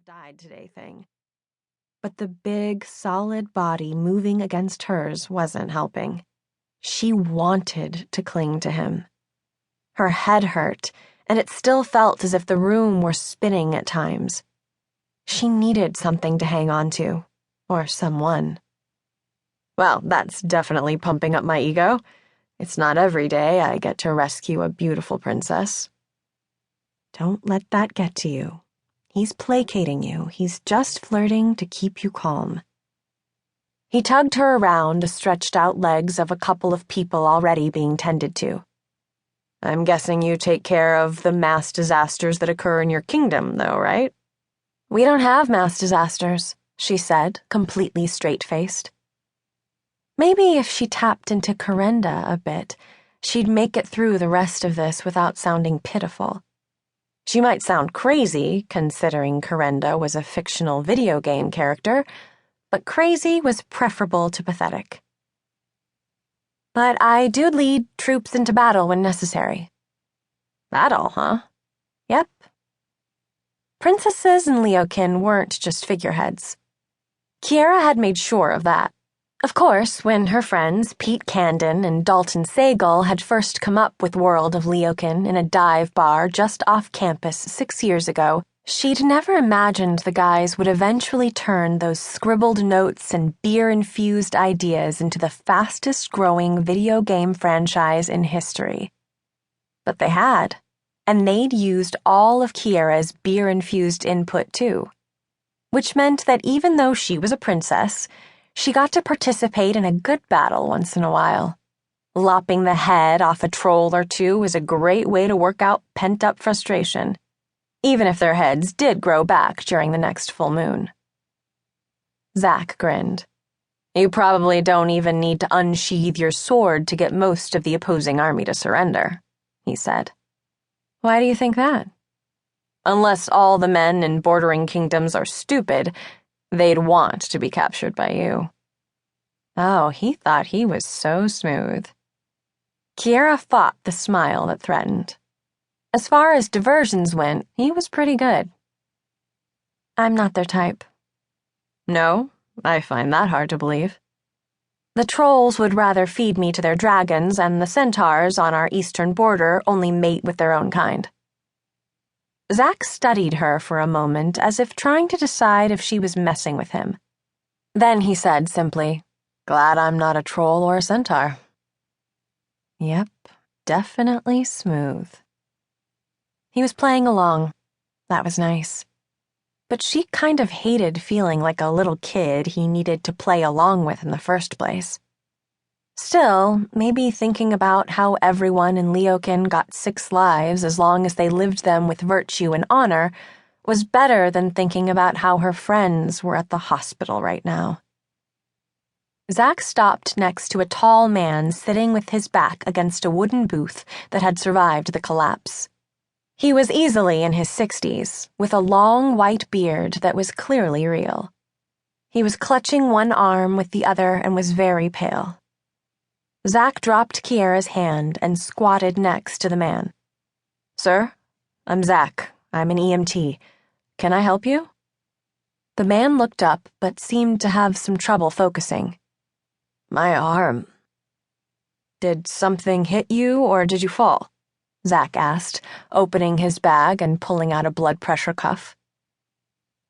died today thing. But the big, solid body moving against hers wasn't helping. She wanted to cling to him. Her head hurt, and it still felt as if the room were spinning at times. She needed something to hang on to, or someone. Well, that's definitely pumping up my ego. It's not every day I get to rescue a beautiful princess. Don't let that get to you. He's placating you. He's just flirting to keep you calm. He tugged her around the stretched-out legs of a couple of people already being tended to. I'm guessing you take care of the mass disasters that occur in your kingdom, though, right? We don't have mass disasters, she said, completely straight-faced. Maybe if she tapped into Corenda a bit, she'd make it through the rest of this without sounding pitiful. She might sound crazy, considering Corenda was a fictional video game character, but crazy was preferable to pathetic. But I do lead troops into battle when necessary. Battle, huh? Yep. Princesses in Leokin weren't just figureheads. Kiera had made sure of that. Of course, when her friends Pete Candon and Dalton Sagal had first come up with World of Leokin in a dive bar just off campus 6 years ago, she'd never imagined the guys would eventually turn those scribbled notes and beer-infused ideas into the fastest-growing video game franchise in history. But they had, and they'd used all of Kiera's beer-infused input too. Which meant that even though she was a princess, she got to participate in a good battle once in a while. Lopping the head off a troll or two was a great way to work out pent-up frustration, even if their heads did grow back during the next full moon. Zach grinned. You probably don't even need to unsheathe your sword to get most of the opposing army to surrender, he said. Why do you think that? Unless all the men in bordering kingdoms are stupid, they'd want to be captured by you. Oh, he thought he was so smooth. Kiera fought the smile that threatened. As far as diversions went, he was pretty good. I'm not their type. No, I find that hard to believe. The trolls would rather feed me to their dragons, and the centaurs on our eastern border only mate with their own kind. Zach studied her for a moment as if trying to decide if she was messing with him. Then he said simply, Glad I'm not a troll or a centaur. Yep, definitely smooth. He was playing along. That was nice. But she kind of hated feeling like a little kid he needed to play along with in the first place. Still, maybe thinking about how everyone in Leokin got 6 lives as long as they lived them with virtue and honor was better than thinking about how her friends were at the hospital right now. Zach stopped next to a tall man sitting with his back against a wooden booth that had survived the collapse. He was easily in his 60s, with a long white beard that was clearly real. He was clutching one arm with the other and was very pale. Zach dropped Kiera's hand and squatted next to the man. Sir, I'm Zach. I'm an EMT. Can I help you? The man looked up but seemed to have some trouble focusing. My arm. Did something hit you or did you fall? Zach asked, opening his bag and pulling out a blood pressure cuff.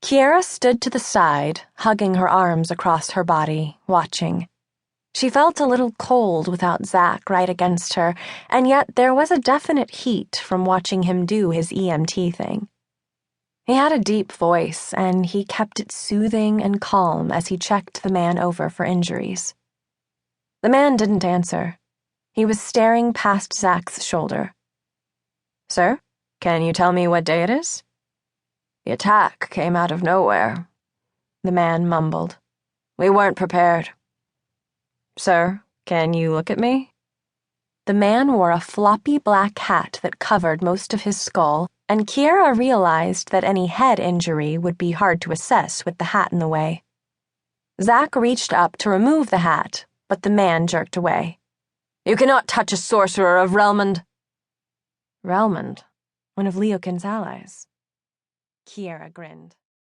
Kiera stood to the side, hugging her arms across her body, watching. She felt a little cold without Zach right against her, and yet there was a definite heat from watching him do his EMT thing. He had a deep voice, and he kept it soothing and calm as he checked the man over for injuries. The man didn't answer. He was staring past Zach's shoulder. Sir, can you tell me what day it is? The attack came out of nowhere, the man mumbled. We weren't prepared. Sir, can you look at me? The man wore a floppy black hat that covered most of his skull, and Kiera realized that any head injury would be hard to assess with the hat in the way. Zach reached up to remove the hat, but the man jerked away. You cannot touch a sorcerer of Relmond. Relmond, one of Leokin's allies. Kiera grinned.